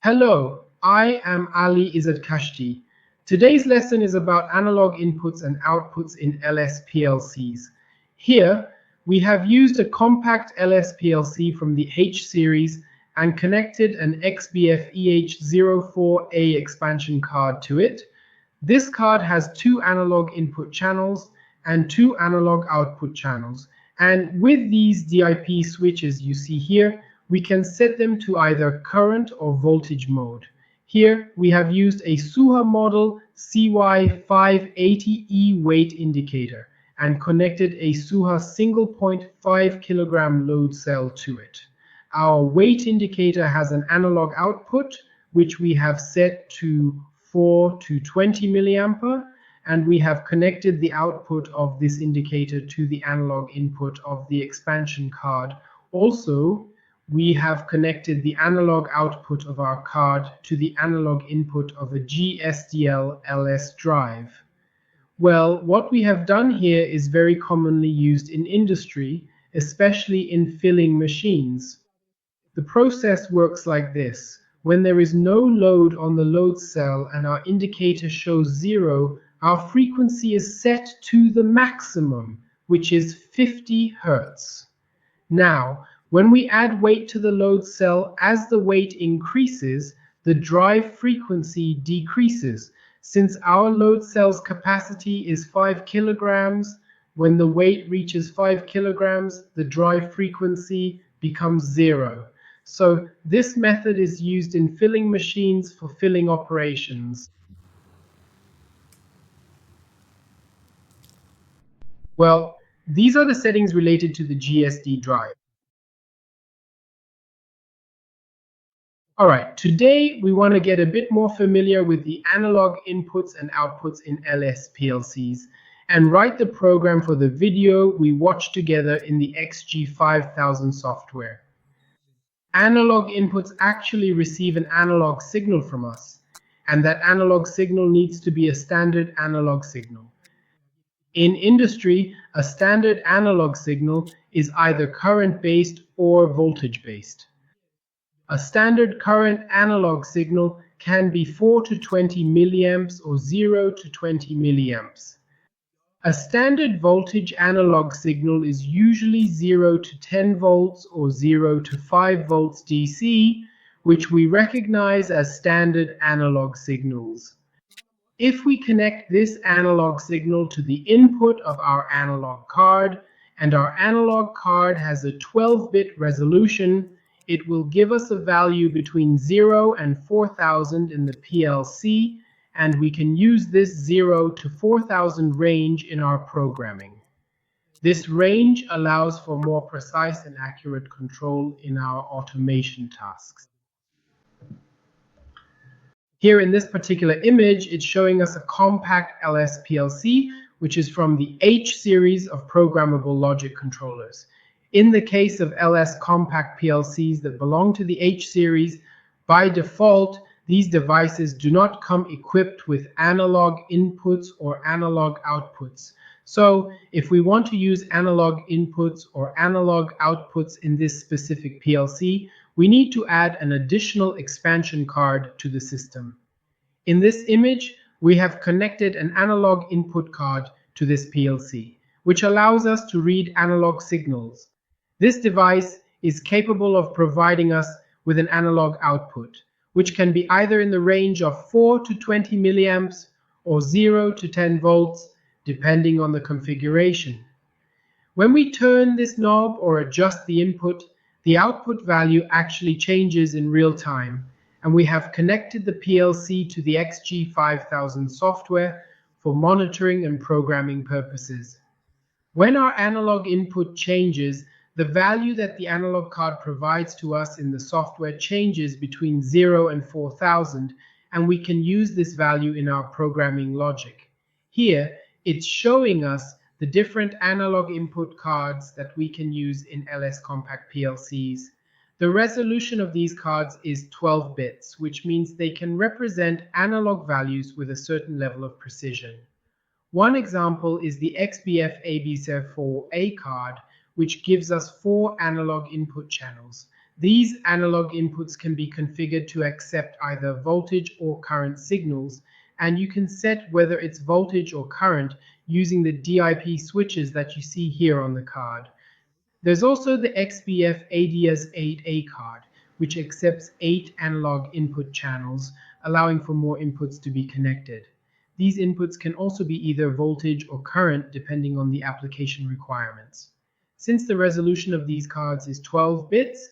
Hello, I am Ali Izzat Kashti. Today's lesson is about analog inputs and outputs in LS PLCs. Here, we have used a compact LS PLC from the H series and connected an XBF EH04A expansion card to it. This card has two analog input channels and two analog output channels. And with these DIP switches you see here, we can set them to either current or voltage mode. Here we have used a Suha model CY580E weight indicator and connected a Suha single point 5 kilogram load cell to it. Our weight indicator has an analog output which we have set to 4 to 20 milliampere, and we have connected the output of this indicator to the analog input of the expansion card. Also, we have connected the analog output of our card to the analog input of a GSDL LS drive. Well, what we have done here is very commonly used in industry, especially in filling machines. The process works like this. When there is no load on the load cell and our indicator shows 0, our frequency is set to the maximum, which is 50 Hertz. Now, when we add weight to the load cell, as the weight increases, the drive frequency decreases. Since our load cell's capacity is 5 kilograms, when the weight reaches 5 kilograms, the drive frequency becomes 0. So this method is used in filling machines for filling operations. Well, these are the settings related to the GSD drive. Alright, today we want to get a bit more familiar with the analog inputs and outputs in LS PLCs and write the program for the video we watched together in the XG5000 software. Analog inputs actually receive an analog signal from us, and that analog signal needs to be a standard analog signal. In industry, a standard analog signal is either current-based or voltage-based. A standard current analog signal can be 4 to 20 milliamps or 0 to 20 milliamps. A standard voltage analog signal is usually 0 to 10 volts or 0 to 5 volts DC, which we recognize as standard analog signals. If we connect this analog signal to the input of our analog card, and our analog card has a 12-bit resolution, it will give us a value between 0 and 4000 in the PLC, and we can use this 0 to 4000 range in our programming. This range allows for more precise and accurate control in our automation tasks. Here in this particular image, it's showing us a compact LS PLC, which is from the H series of programmable logic controllers. In the case of LS compact PLCs that belong to the H series, by default, these devices do not come equipped with analog inputs or analog outputs. So if we want to use analog inputs or analog outputs in this specific PLC, we need to add an additional expansion card to the system. In this image, we have connected an analog input card to this PLC, which allows us to read analog signals. This device is capable of providing us with an analog output, which can be either in the range of 4 to 20 milliamps or 0 to 10 volts, depending on the configuration. When we turn this knob or adjust the input, the output value actually changes in real time, and we have connected the PLC to the XG5000 software for monitoring and programming purposes. When our analog input changes, the value that the analog card provides to us in the software changes between 0 and 4000, and we can use this value in our programming logic. Here, it's showing us the different analog input cards that we can use in LS compact PLCs. The resolution of these cards is 12 bits, which means they can represent analog values with a certain level of precision. One example is the XBF ABC4A card, which gives us 4 analog input channels. These analog inputs can be configured to accept either voltage or current signals, and you can set whether it's voltage or current using the DIP switches that you see here on the card. There's also the XBF ADS8A card, which accepts 8 analog input channels, allowing for more inputs to be connected. These inputs can also be either voltage or current depending on the application requirements. Since the resolution of these cards is 12 bits,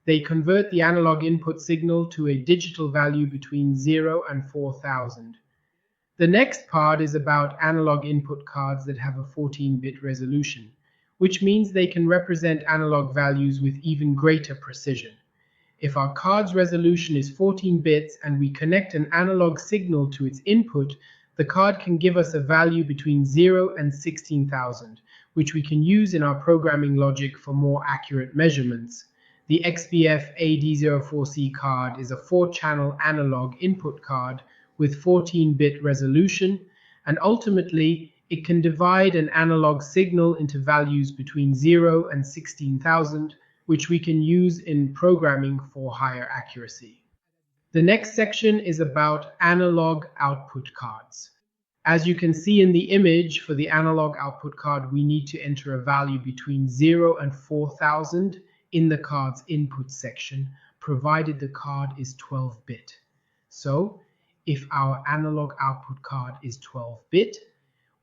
they convert the analog input signal to a digital value between 0 and 4000. The next part is about analog input cards that have a 14-bit resolution, which means they can represent analog values with even greater precision. If our card's resolution is 14 bits and we connect an analog signal to its input, the card can give us a value between 0 and 16,000, which we can use in our programming logic for more accurate measurements. The XBF AD04C card is a 4-channel analog input card with 14-bit resolution, and ultimately it can divide an analog signal into values between 0 and 16,000, which we can use in programming for higher accuracy. The next section is about analog output cards. As you can see in the image, for the analog output card, we need to enter a value between 0 and 4000 in the card's input section, provided the card is 12-bit. So, if our analog output card is 12-bit,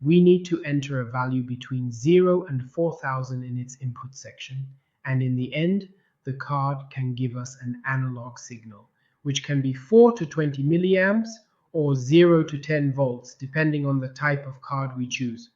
we need to enter a value between 0 and 4000 in its input section, and in the end, the card can give us an analog signal, which can be 4 to 20 milliamps or 0 to 10 volts, depending on the type of card we choose.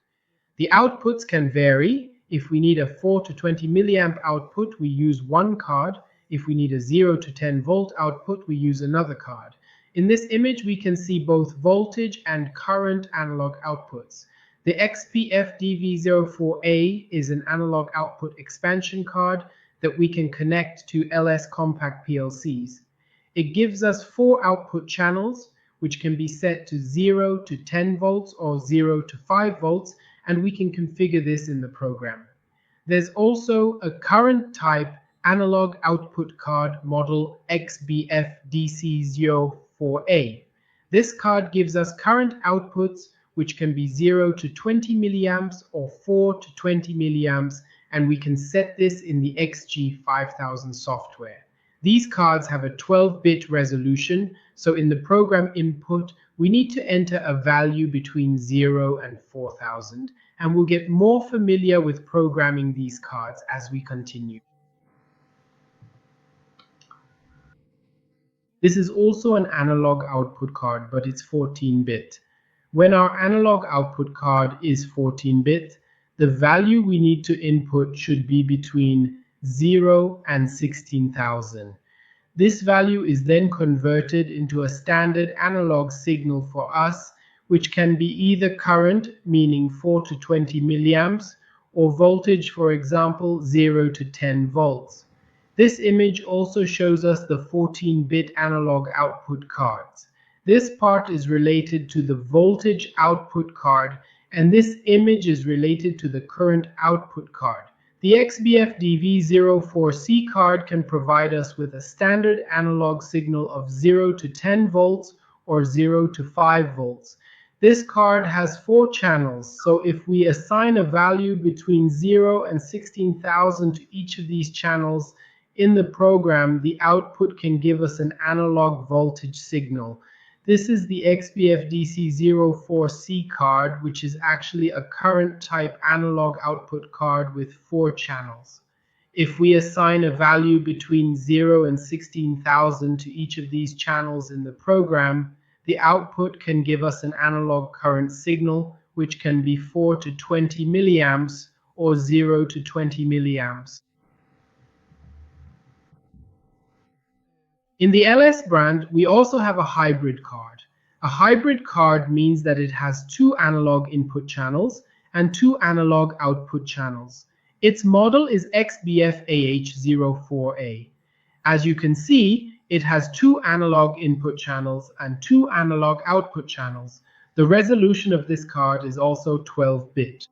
The outputs can vary. If we need a 4 to 20 milliamp output, we use one card. If we need a 0 to 10 volt output, we use another card. In this image, we can see both voltage and current analog outputs. The XPF DV04A is an analog output expansion card that we can connect to LS compact PLCs. It gives us 4 output channels, which can be set to 0 to 10 volts or 0 to 5 volts, and we can configure this in the program. There's also a current type analog output card model XBF DC04A. This card gives us current outputs which can be 0 to 20 milliamps or 4 to 20 milliamps, and we can set this in the XG5000 software. These cards have a 12-bit resolution, so in the program input, we need to enter a value between 0 and 4000, and we'll get more familiar with programming these cards as we continue. This is also an analog output card, but it's 14-bit. When our analog output card is 14-bit, the value we need to input should be between 0 and 16,000. This value is then converted into a standard analog signal for us, which can be either current, meaning 4 to 20 milliamps, or voltage, for example, 0 to 10 volts. This image also shows us the 14-bit analog output cards. This part is related to the voltage output card, and this image is related to the current output card. The XBF DV04C card can provide us with a standard analog signal of 0 to 10 volts or 0 to 5 volts. This card has 4 channels, so if we assign a value between 0 and 16,000 to each of these channels in the program, the output can give us an analog voltage signal. This is the XBF DC04C card, which is actually a current type analog output card with 4 channels. If we assign a value between 0 and 16,000 to each of these channels in the program, the output can give us an analog current signal, which can be 4 to 20 milliamps or 0 to 20 milliamps. In the LS brand, we also have a hybrid card. A hybrid card means that it has 2 analog input channels and 2 analog output channels. Its model is XBF-AH04A. As you can see, it has 2 analog input channels and 2 analog output channels. The resolution of this card is also 12-bit.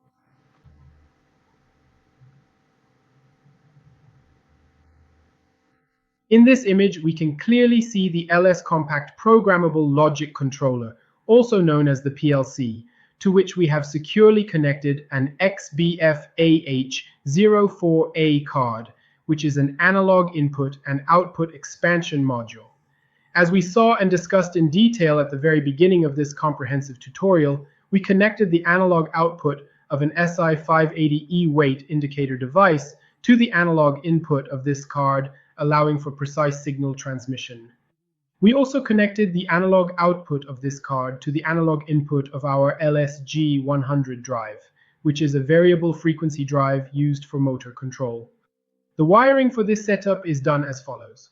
In this image, we can clearly see the LS Compact Programmable Logic Controller, also known as the PLC, to which we have securely connected an XBF-AH04A card, which is an analog input and output expansion module. As we saw and discussed in detail at the very beginning of this comprehensive tutorial, we connected the analog output of an SI580E weight indicator device to the analog input of this card, allowing for precise signal transmission. We also connected the analog output of this card to the analog input of our LSG100 drive, which is a variable frequency drive used for motor control. The wiring for this setup is done as follows.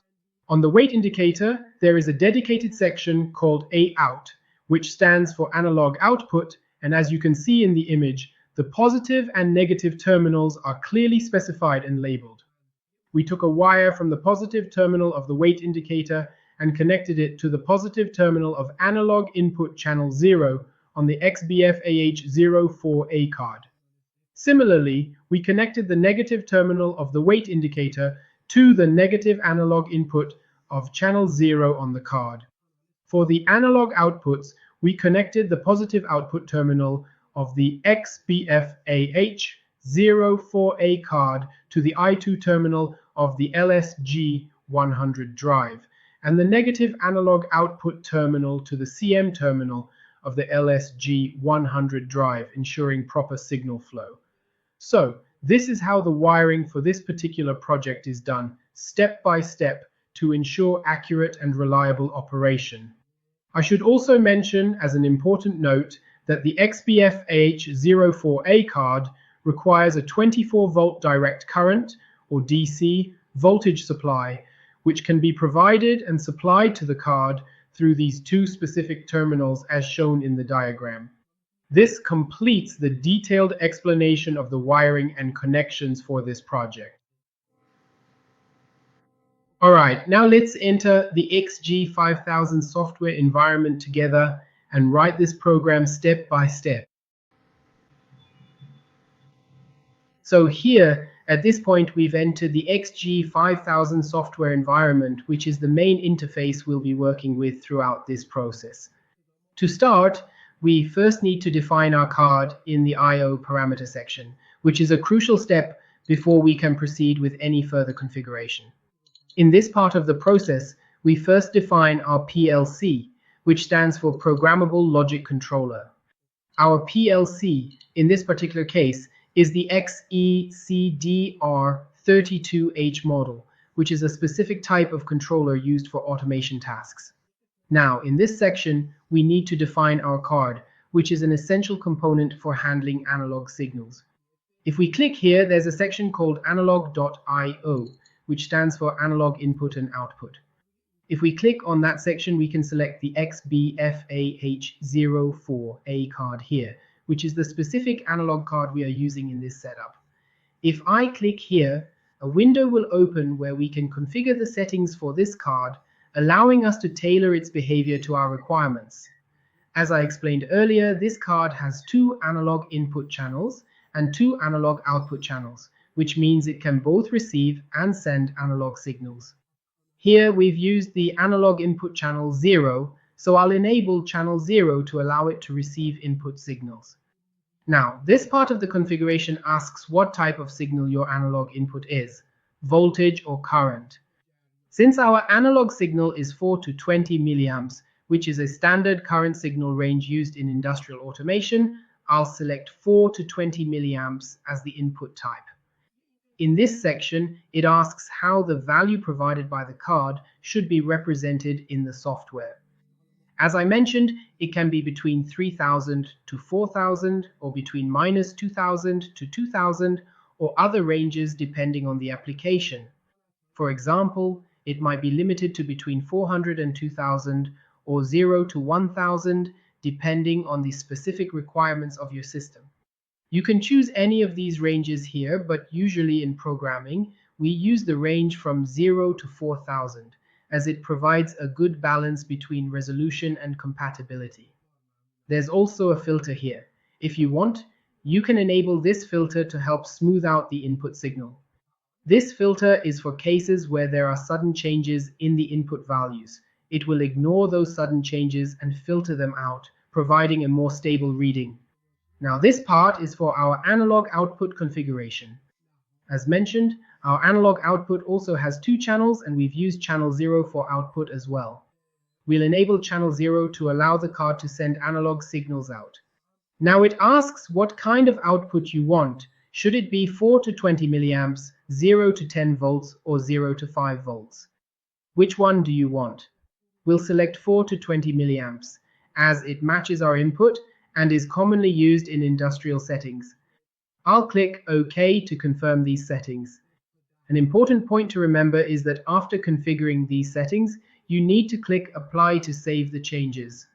On the weight indicator, there is a dedicated section called AOUT, which stands for analog output, and as you can see in the image, the positive and negative terminals are clearly specified and labeled. We took a wire from the positive terminal of the weight indicator and connected it to the positive terminal of analog input channel 0 on the XBF-AH04A card. Similarly, we connected the negative terminal of the weight indicator to the negative analog input of channel 0 on the card. For the analog outputs, we connected the positive output terminal of the XBF-AH04A card to the I2 terminal of the LSG100 drive, and the negative analog output terminal to the CM terminal of the LSG100 drive, ensuring proper signal flow. So, this is how the wiring for this particular project is done, step by step, to ensure accurate and reliable operation. I should also mention, as an important note, that the XBF-AH04A card requires a 24-volt direct current, or DC, voltage supply, which can be provided and supplied to the card through these two specific terminals as shown in the diagram. This completes the detailed explanation of the wiring and connections for this project. Alright, now let's enter the XG5000 software environment together and write this program step by step. So here, at this point, we've entered the XG5000 software environment, which is the main interface we'll be working with throughout this process. To start, we first need to define our card in the I/O parameter section, which is a crucial step before we can proceed with any further configuration. In this part of the process, we first define our PLC, which stands for Programmable Logic Controller. Our PLC, in this particular case, is the XECDR32H model, which is a specific type of controller used for automation tasks. Now, in this section, we need to define our card, which is an essential component for handling analog signals. If we click here, there's a section called analog.io, which stands for Analog Input and Output. If we click on that section, we can select the XBF-AH04A card here, which is the specific analog card we are using in this setup. If I click here, a window will open where we can configure the settings for this card, allowing us to tailor its behavior to our requirements. As I explained earlier, this card has two analog input channels and two analog output channels, which means it can both receive and send analog signals. Here we've used the analog input channel 0, so I'll enable channel 0 to allow it to receive input signals. Now, this part of the configuration asks what type of signal your analog input is, voltage or current. Since our analog signal is 4 to 20 milliamps, which is a standard current signal range used in industrial automation, I'll select 4 to 20 milliamps as the input type. In this section, it asks how the value provided by the card should be represented in the software. As I mentioned, it can be between 3000 to 4000, or between -2000 to 2000, or other ranges depending on the application. For example, it might be limited to between 400 and 2000, or 0 to 1000, depending on the specific requirements of your system. You can choose any of these ranges here, but usually in programming, we use the range from 0 to 4000, as it provides a good balance between resolution and compatibility. There's also a filter here. If you want, you can enable this filter to help smooth out the input signal. This filter is for cases where there are sudden changes in the input values. It will ignore those sudden changes and filter them out, providing a more stable reading. Now this part is for our analog output configuration. As mentioned, our analog output also has two channels, and we've used channel 0 for output as well. We'll enable channel 0 to allow the card to send analog signals out. Now it asks what kind of output you want. Should it be 4 to 20 milliamps, 0 to 10 volts, or 0 to 5 volts? Which one do you want? We'll select 4 to 20 milliamps, as it matches our input and is commonly used in industrial settings. I'll click OK to confirm these settings. An important point to remember is that after configuring these settings, you need to click Apply to save the changes.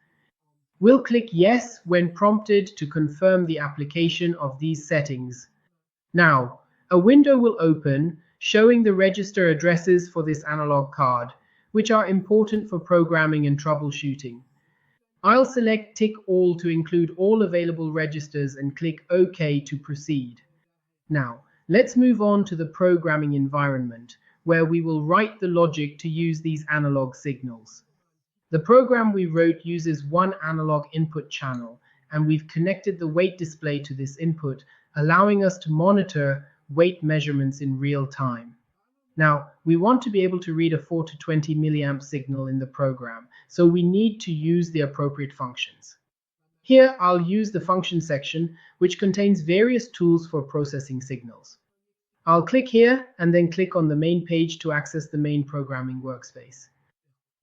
We'll click Yes when prompted to confirm the application of these settings. Now, a window will open showing the register addresses for this analog card, which are important for programming and troubleshooting. I'll select Tick All to include all available registers and click OK to proceed. Now, let's move on to the programming environment, where we will write the logic to use these analog signals. The program we wrote uses one analog input channel, and we've connected the weight display to this input, allowing us to monitor weight measurements in real time. Now, we want to be able to read a 4 to 20 milliamp signal in the program, so we need to use the appropriate functions. Here, I'll use the function section, which contains various tools for processing signals. I'll click here and then click on the main page to access the main programming workspace.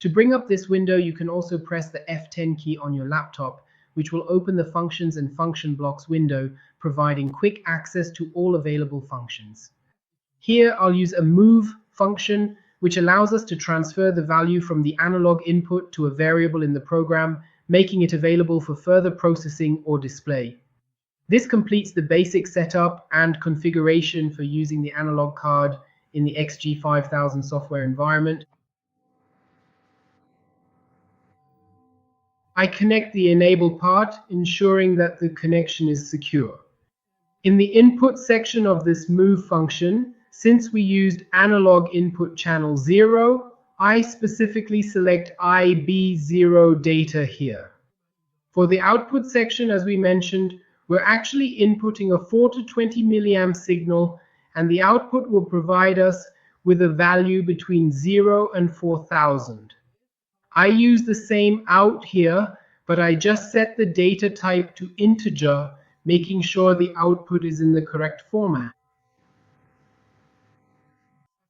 To bring up this window, you can also press the F10 key on your laptop, which will open the Functions and Function Blocks window, providing quick access to all available functions. Here, I'll use a move function, which allows us to transfer the value from the analog input to a variable in the program, making it available for further processing or display. This completes the basic setup and configuration for using the analog card in the XG5000 software environment. I connect the enable part, ensuring that the connection is secure. In the input section of this move function, since we used analog input channel 0, I specifically select IB0 data here. For the output section, as we mentioned, we're actually inputting a 4 to 20 milliamp signal, and the output will provide us with a value between 0 and 4000. I use the same out here, but I just set the data type to integer, making sure the output is in the correct format.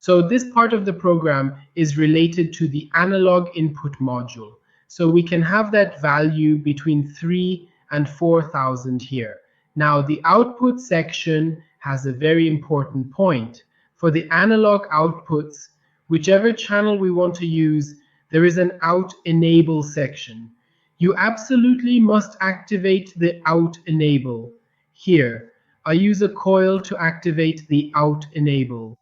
So this part of the program is related to the analog input module. So we can have that value between 3 and 4000 here. Now the output section has a very important point. For the analog outputs, whichever channel we want to use, there is an out enable section. You absolutely must activate the out enable. Here, I use a coil to activate the out enable.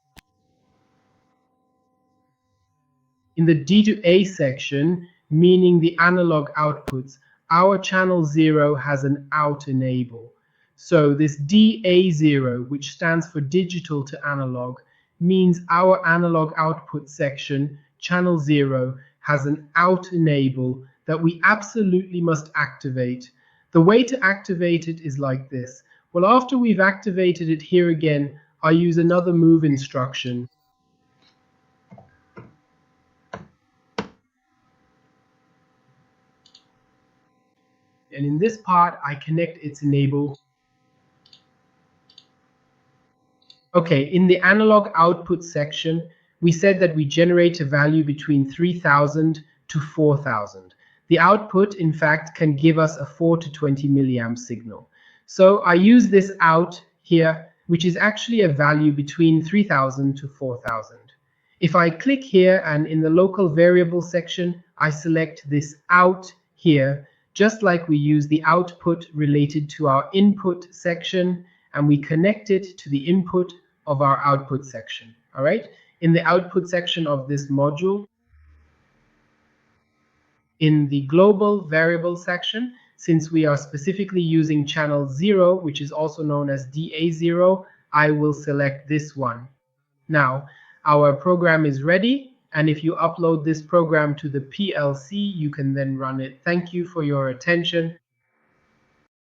In the D to A section, meaning the analog outputs, our channel 0 has an out enable. So this DA0, which stands for digital to analog, means our analog output section, channel 0, has an out enable that we absolutely must activate. The way to activate it is like this. Well, after we've activated it here again, I use another move instruction. And in this part, I connect its enable. Okay, in the analog output section, we said that we generate a value between 3000 to 4000. The output, in fact, can give us a 4 to 20 milliamp signal. So I use this out here, which is actually a value between 3000 to 4000. If I click here and in the local variable section, I select this out here, just like we use the output related to our input section, and we connect it to the input of our output section. All right? In the output section of this module, in the global variable section, since we are specifically using channel 0, which is also known as DA0, I will select this one. Now, our program is ready, and if you upload this program to the PLC, you can then run it. Thank you for your attention.